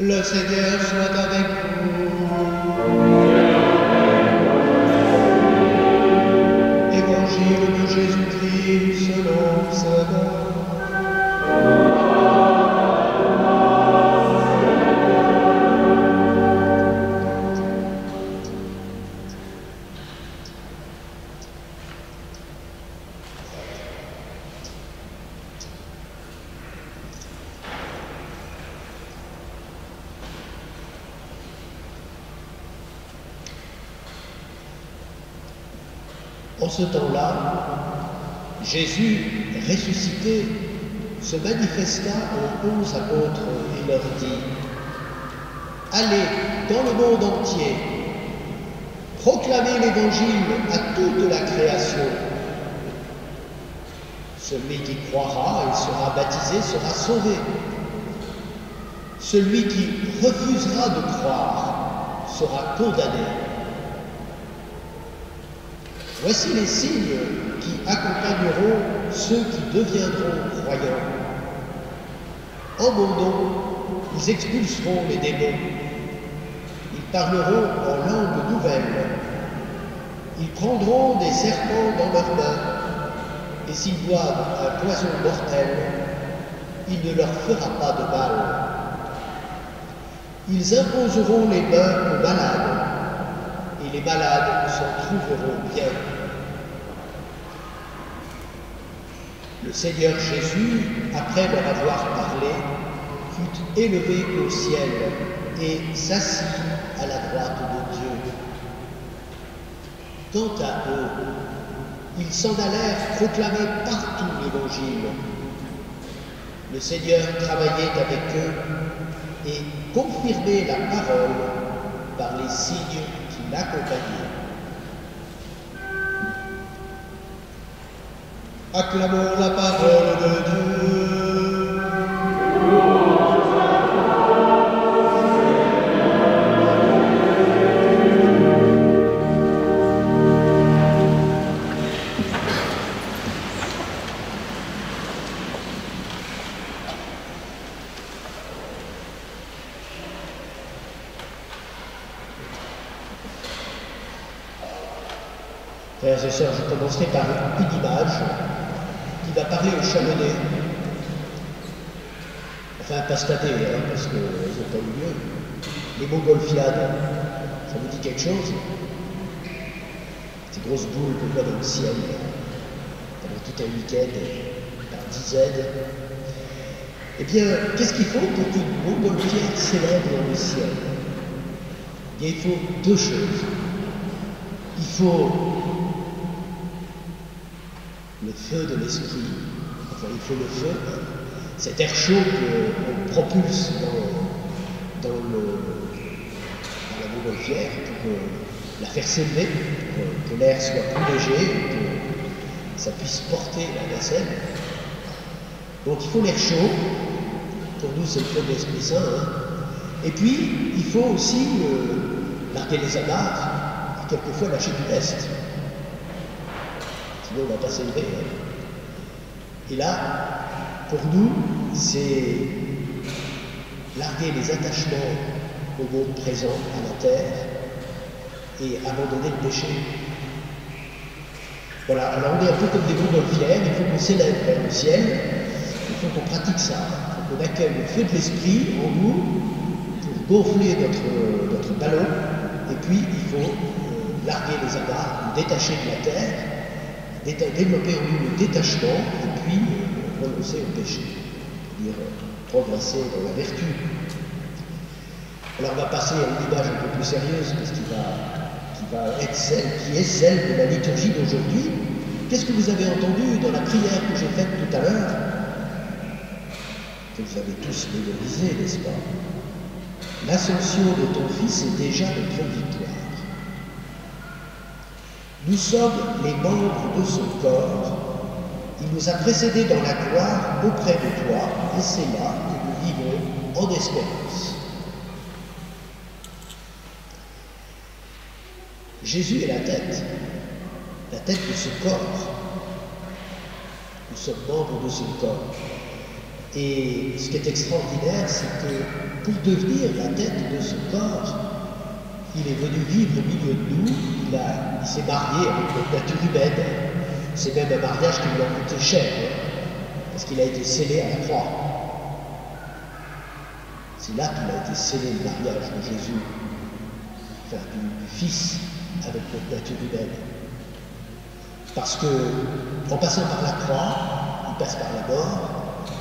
Le Seigneur soit avec vous. Évangile de Jésus-Christ selon saint Marc. En ce temps-là, Jésus, ressuscité, se manifesta aux 11 apôtres et leur dit : « Allez dans le monde entier, proclamez l'Évangile à toute la création. Celui qui croira et sera baptisé sera sauvé. Celui qui refusera de croire sera condamné. Voici les signes qui accompagneront ceux qui deviendront croyants. En mon nom, ils expulseront les démons. Ils parleront en langue nouvelle. Ils prendront des serpents dans leurs mains. Et s'ils boivent un poison mortel, il ne leur fera pas de mal. Ils imposeront les mains aux malades, et les malades s'en trouveront bien. Le Seigneur Jésus, après leur avoir parlé, fut élevé au ciel et s'assit à la droite de Dieu. Quant à eux, ils s'en allèrent proclamer partout l'Évangile. Le Seigneur travaillait avec eux et confirmait la parole par les signes qui l'accompagnaient. Acclamons la parole de Dieu. Frères et sœurs, je commencerai par une image qui va parler aux Chalonnais. Enfin, pas cette année, parce qu'ils n'ont pas eu lieu. Les montgolfiades, ça vous dit quelque chose? Ces grosses boules qu'on voit dans le ciel, pendant tout un week-end, par dizaines. Eh bien, qu'est-ce qu'il faut pour qu'une montgolfière s'élève dans le ciel? Eh bien, il faut deux choses. Il faut le feu de l'esprit, enfin il faut le feu, cet air chaud qu'on propulse dans la montgolfière pour la faire s'élever, pour que l'air soit plus léger, que ça puisse porter la nacelle. Donc il faut l'air chaud, pour nous c'est le feu de l'Esprit Saint, Et puis il faut aussi larguer les amarres et quelquefois lâcher du lest. Sinon, on ne va pas s'élever. Et là, pour nous, c'est larguer les attachements au monde présent, à la terre, et abandonner le péché. Voilà, alors on est un peu comme des montgolfières, il faut qu'on s'élève vers le ciel, il faut qu'on pratique ça, il faut qu'on accueille le feu de l'esprit en nous pour gonfler notre ballon, et puis il faut larguer les amarres, nous détacher de la terre, développer en nous le détachement et puis renoncer au péché, c'est-à-dire progresser dans la vertu. Alors on va passer à une image un peu plus sérieuse, parce qu'il va être qui est celle de la liturgie d'aujourd'hui. Qu'est-ce que vous avez entendu dans la prière que j'ai faite tout à l'heure, que vous avez tous mémorisé, n'est-ce pas? L'ascension de ton Fils est déjà notre victoire. Nous sommes les membres de son corps. Il nous a précédés dans la gloire auprès de toi, et c'est là que nous vivons en espérance. Jésus est la tête de ce corps. Nous sommes membres de son corps. Et ce qui est extraordinaire, c'est que pour devenir la tête de ce corps, il est venu vivre au milieu de nous, il s'est marié avec notre nature humaine. C'est même un mariage qui lui a coûté cher, parce qu'il a été scellé à la croix. C'est là qu'il a été scellé, le mariage de Jésus, enfin du Fils avec notre nature humaine. Parce que, en passant par la croix, il passe par la mort,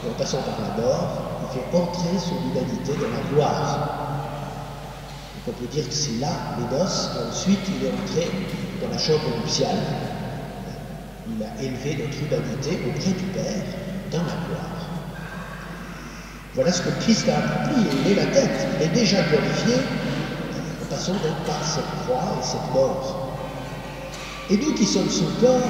et en passant par la mort, il fait entrer son humanité dans la gloire. Donc on peut dire que c'est là les noces, et ensuite il est entré dans la chambre nuptiale. Il a élevé notre humanité auprès du Père dans la gloire. Voilà ce que Christ a accompli, et il est la tête, il est déjà glorifié, en passant donc par cette croix et cette mort. Et nous qui sommes son corps,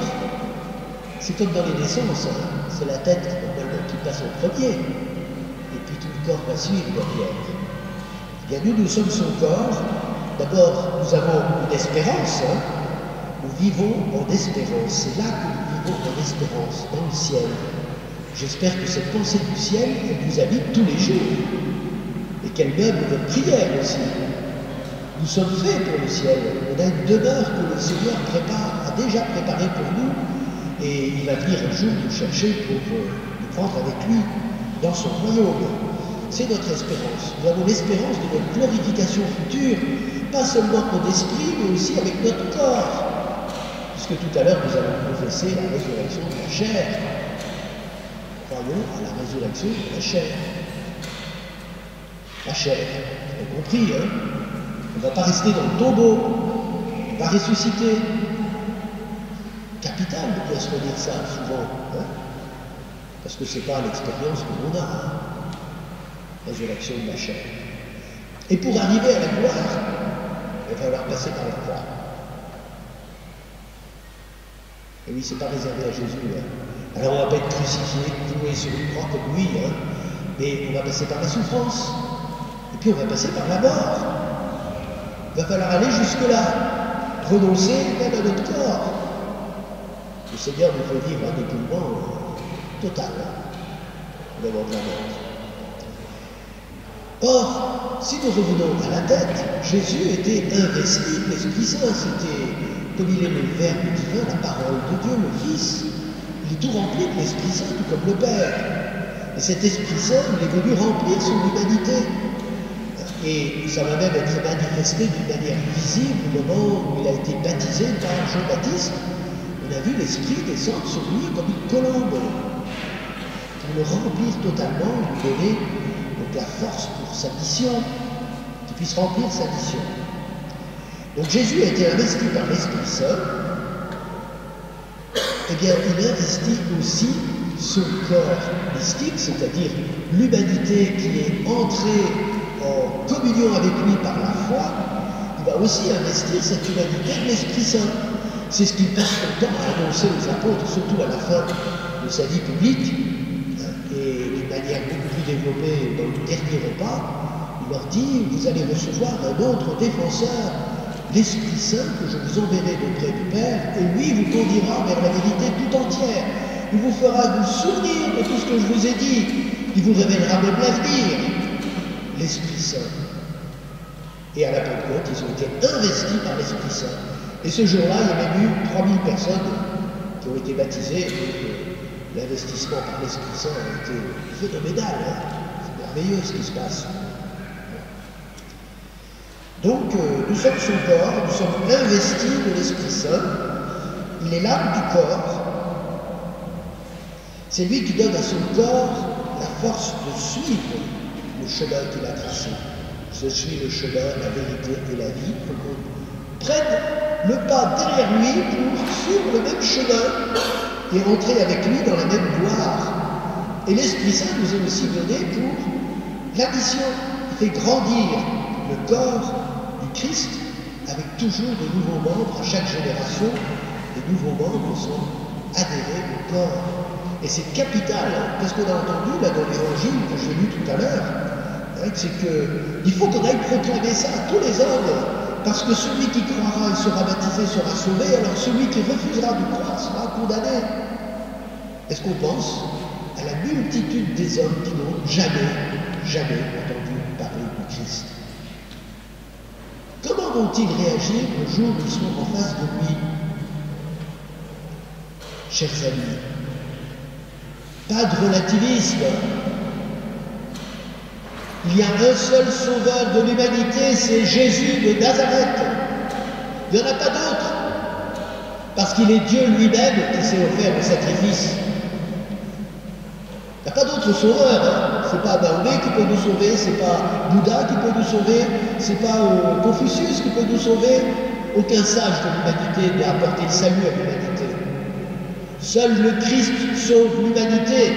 c'est comme dans les naissances, c'est la tête normalement qui passe en premier, et puis tout le corps va suivre derrière. Eh bien nous sommes son corps. D'abord, nous avons une espérance, nous vivons en espérance, c'est là que nous vivons en espérance, dans le ciel. J'espère que cette pensée du ciel, elle nous habite tous les jours, et qu'elle meuble notre prière aussi. Nous sommes faits pour le ciel, on a une demeure que le Seigneur a déjà préparée pour nous, et il va venir un jour nous chercher pour nous prendre avec lui dans son royaume. C'est notre espérance. Nous avons l'espérance de notre glorification future, pas seulement en esprit, mais aussi avec notre corps. Puisque tout à l'heure, nous allons confesser la résurrection de la chair. Croyons à la résurrection de la chair. La chair, vous avez compris, hein? On ne va pas rester dans le tombeau, on va ressusciter. Capital de bien se redire ça souvent, hein? Parce que ce n'est pas l'expérience que l'on a, hein? Résurrection de la chair. Et pour arriver à la gloire, il va falloir passer par la croix. Et oui, c'est pas réservé à Jésus. Hein? Alors on ne va pas être crucifié, cloué sur une croix comme lui, hein? Mais on va passer par la souffrance. Et puis on va passer par la mort. Il va falloir aller jusque-là, renoncer même à notre corps. Le Seigneur nous fait vivre un dépouillement total, hein, devant la mort. Or, si nous revenons à la tête, Jésus était investi de l'Esprit Saint. C'était, comme il est le Verbe divin, la parole de Dieu, le Fils. Il est tout rempli de l'Esprit Saint, tout comme le Père. Et cet Esprit Saint, il est venu remplir son humanité. Et ça va même être manifesté d'une manière visible au moment où il a été baptisé par Jean-Baptiste. On a vu l'Esprit descendre sur lui comme une colombe, pour le remplir totalement, lui donner donc la force pour sa mission, qu'il puisse remplir sa mission. Donc Jésus a été investi par l'Esprit Saint. Eh bien, il investit aussi son corps mystique, c'est-à-dire l'humanité qui est entrée en communion avec lui par la foi. Il va aussi investir cette humanité de l'Esprit Saint. C'est ce qu'il passe son temps à annoncer aux apôtres, surtout à la fin de sa vie publique, et d'une manière beaucoup plus développée dans le dernier repas. Il leur dit, vous allez recevoir un autre défenseur, l'Esprit Saint, que je vous enverrai d'auprès du Père, et lui vous conduira vers la vérité tout entière. Il vous fera vous souvenir de tout ce que je vous ai dit. Il vous révélera même l'avenir. L'Esprit Saint. Et à la Pentecôte, ils ont été investis par l'Esprit Saint. Et ce jour-là, il y a même eu 3000 personnes qui ont été baptisées. Donc, l'investissement par l'Esprit Saint a été phénoménal. Hein? C'est merveilleux ce qui se passe. Donc, nous sommes son corps, nous sommes investis de l'Esprit Saint. Il est l'âme du corps. C'est lui qui donne à son corps la force de suivre le chemin qu'il a tracé. Je suis le chemin, la vérité et la vie. Il faut qu'on prenne le pas derrière lui pour suivre le même chemin et rentrer avec lui dans la même gloire. Et l'Esprit Saint nous est aussi donné pour la mission. Il fait grandir le corps du Christ avec toujours de nouveaux membres à chaque génération. Les nouveaux membres sont adhérés au corps. Et c'est capital, parce qu'on a entendu là dans l'évangile que j'ai lu tout à l'heure, c'est qu'il faut qu'on aille proclamer ça à tous les hommes, parce que celui qui croira et sera baptisé sera sauvé, alors celui qui refusera de croire sera condamné. Est-ce qu'on pense à la multitude des hommes qui n'ont jamais entendu parler du Christ. Comment vont-ils réagir le jour où ils seront en face de lui? Chers amis, pas de relativisme. Il y a un seul sauveur de l'humanité, c'est Jésus de Nazareth. Il n'y en a pas d'autre. Parce qu'il est Dieu lui-même qui s'est offert le sacrifice. Il n'y a pas d'autre sauveur. Hein. Ce n'est pas Mahomet qui peut nous sauver, c'est pas Bouddha qui peut nous sauver, c'est pas Confucius qui peut nous sauver. Aucun sage de l'humanité n'a apporté le salut à l'humanité. Seul le Christ sauve l'humanité.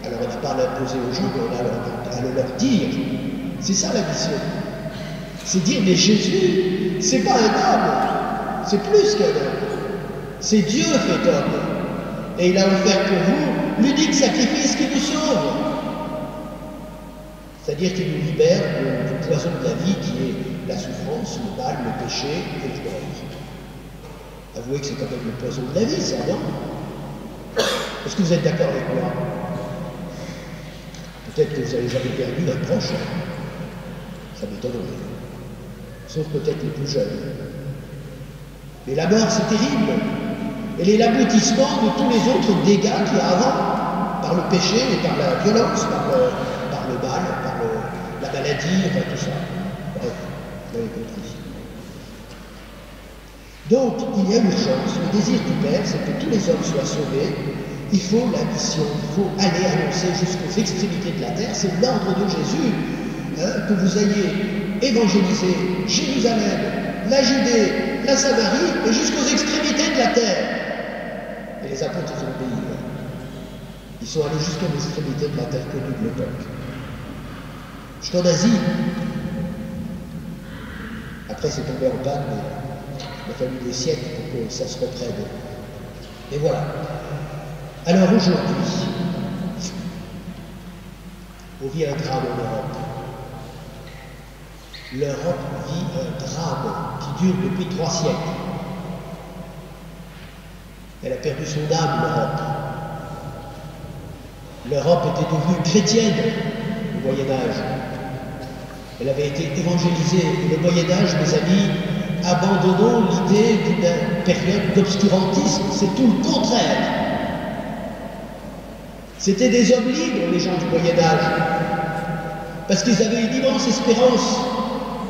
Alors on n'a pas à l'imposer aux gens, mais on a à le leur dire. C'est ça la mission. C'est dire, mais Jésus, c'est pas un homme, c'est plus qu'un homme. C'est Dieu fait homme. Et il a offert pour vous l'unique sacrifice qui nous sauve. C'est-à-dire qu'il nous libère du poison de la vie qui est la souffrance, le mal, le péché et le mort. Avouez que c'est quand même le poison de la vie, ça, non? Est-ce que vous êtes d'accord avec moi? Peut-être que vous n'avez jamais perdu un proche. Ça m'étonnerait. Sauf peut-être les plus jeunes. Mais la mort, c'est terrible. Elle est l'aboutissement de tous les autres dégâts qu'il y a avant, par le péché et par la violence, par le mal, par la maladie, enfin tout ça. Bref, vous avez compris. Donc, il y a urgence. Le désir du Père, c'est que tous les hommes soient sauvés. Il faut la mission, il faut aller annoncer jusqu'aux extrémités de la terre. C'est l'ordre de Jésus, que vous ayez évangélisé Jérusalem, la Judée, la Samarie et jusqu'aux extrémités de la terre. Et les apôtres ont obéi. Ils sont allés jusqu'aux extrémités de la terre connue de l'époque. Jusqu'en Asie. Après, c'est tombé en panne, mais il a fallu des siècles pour que ça se reprenne. Et voilà. Alors aujourd'hui, on vit un drame en Europe. L'Europe vit un drame qui dure depuis 3 siècles. Elle a perdu son âme, l'Europe. L'Europe était devenue chrétienne au Moyen-Âge. Elle avait été évangélisée. Et le Moyen-Âge, mes amis, abandonnons l'idée d'une période d'obscurantisme. C'est tout le contraire. C'étaient des hommes libres, les gens du Moyen-Âge, parce qu'ils avaient une immense espérance.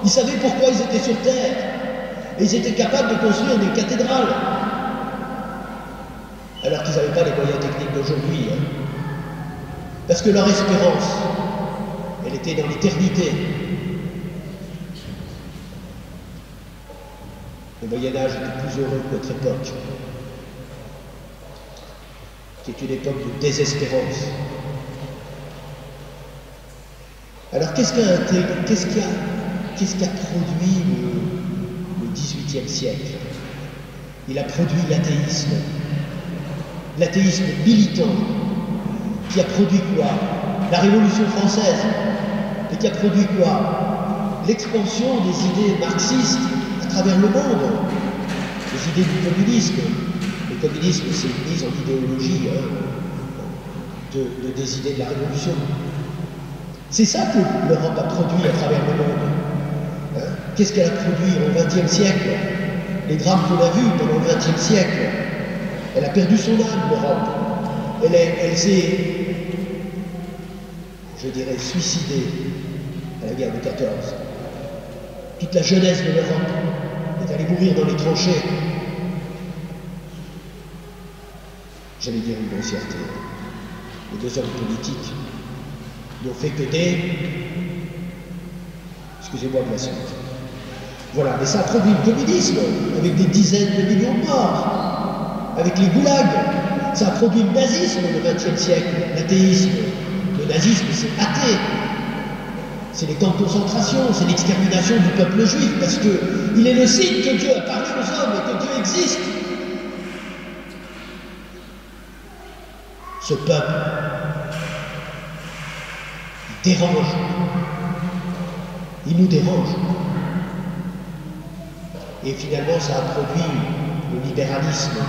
Ils savaient pourquoi ils étaient sur Terre. Et ils étaient capables de construire des cathédrales. Alors qu'ils n'avaient pas les moyens techniques d'aujourd'hui. Hein. Parce que leur espérance, elle était dans l'éternité. Le Moyen-Âge était plus heureux que notre époque. C'est une époque de désespérance. Alors qu'est-ce qui a produit le XVIIIe siècle? Il a produit l'athéisme. L'athéisme militant, qui a produit quoi? La Révolution française. Et qui a produit quoi? L'expansion des idées marxistes à travers le monde. Les idées du communisme. Le communisme, c'est une mise en idéologie des idées de la Révolution. C'est ça que l'Europe a produit à travers le monde. Hein? Qu'est-ce qu'elle a produit au XXe siècle? Les drames qu'on a vus pendant le XXe siècle. Elle a perdu son âme, l'Europe. Elle s'est, je dirais, suicidée à la guerre de 14. Toute la jeunesse de l'Europe est allée mourir dans les tranchées. J'allais dire une grossièreté. Les 2 hommes politiques n'ont fait que excusez-moi de la suite. Voilà, mais ça a produit le communisme, avec des dizaines de millions de morts, avec les goulags. Ça a produit le nazisme le XXe siècle, l'athéisme. Le nazisme, c'est athée. C'est les camps de concentration, c'est l'extermination du peuple juif, parce qu'il est le signe que Dieu a parlé aux hommes et que Dieu existe. Ce peuple, il dérange. Il nous dérange. Et finalement, ça a produit le libéralisme,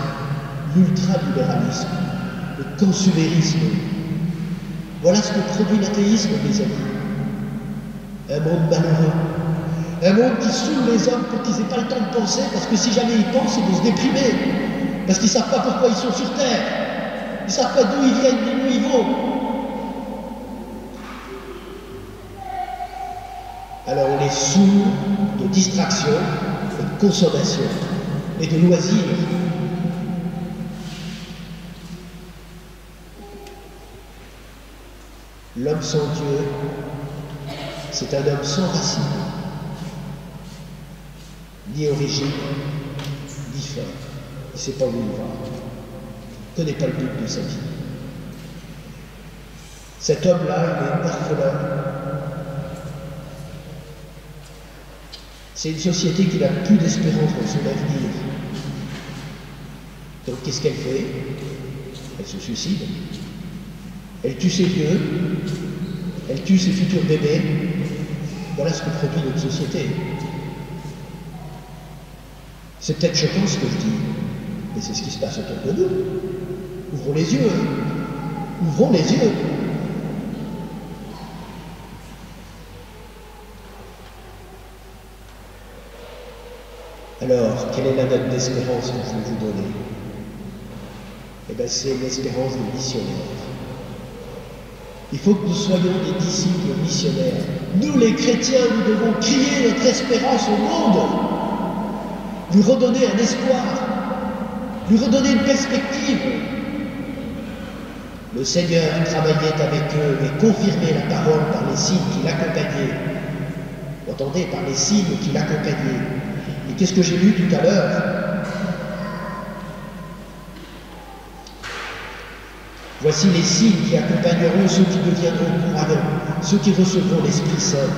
l'ultralibéralisme, le consumérisme. Voilà ce que produit l'athéisme, mes amis. Un monde malheureux. Un monde qui saoule les hommes pour qu'ils n'aient pas le temps de penser, parce que si jamais ils pensent, ils vont se déprimer. Parce qu'ils ne savent pas pourquoi ils sont sur Terre. Ils ne savent pas d'où ils viennent ni où ils vont. Alors on les saoule de distraction, de consommation et de loisirs. L'homme sans Dieu, c'est un homme sans racines, ni origine, ni fin. Il ne sait pas où il va. Il ne connaît pas le but de sa vie. Cet homme-là, il est orphelin. C'est une société qui n'a plus d'espérance dans son avenir. Donc qu'est-ce qu'elle fait? Elle se suicide. Elle tue ses vieux. Elle tue ses futurs bébés. Voilà ce que produit notre société. C'est peut-être choquant ce que je dis, mais c'est ce qui se passe autour de nous. Ouvrons les yeux, hein. Ouvrons les yeux. Alors, quelle est la note d'espérance que je vais vous donner? Eh bien, c'est l'espérance des missionnaires. Il faut que nous soyons des disciples missionnaires. Nous, les chrétiens, nous devons crier notre espérance au monde, lui redonner un espoir, lui redonner une perspective. Le Seigneur travaillait avec eux et confirmait la parole par les signes qui l'accompagnaient. Vous entendez, par les signes qui l'accompagnaient. Et qu'est-ce que j'ai lu tout à l'heure? Voici les signes qui accompagneront ceux qui deviendront croyants, ceux qui recevront l'Esprit Saint.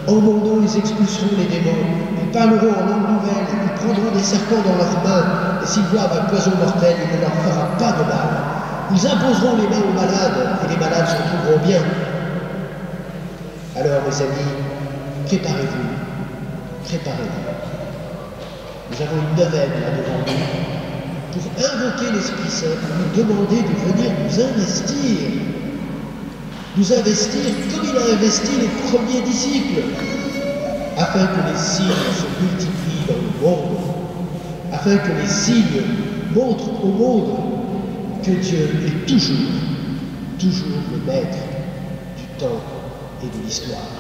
En mon nom, ils expulseront les démons, ils parleront en langue nouvelle, ils prendront des serpents dans leurs mains, et s'ils boivent un poison mortel, il ne leur fera pas de mal. Ils imposeront les mains aux malades, et les malades s'en trouveront bien. Alors, mes amis, préparez-vous, préparez-vous. Nous avons une neuvaine là devant nous, pour invoquer l'Esprit Saint, pour nous demander de venir nous investir comme il a investi les premiers disciples, afin que les signes se multiplient dans le monde, afin que les signes montrent au monde que Dieu est toujours le maître du temps et de l'histoire.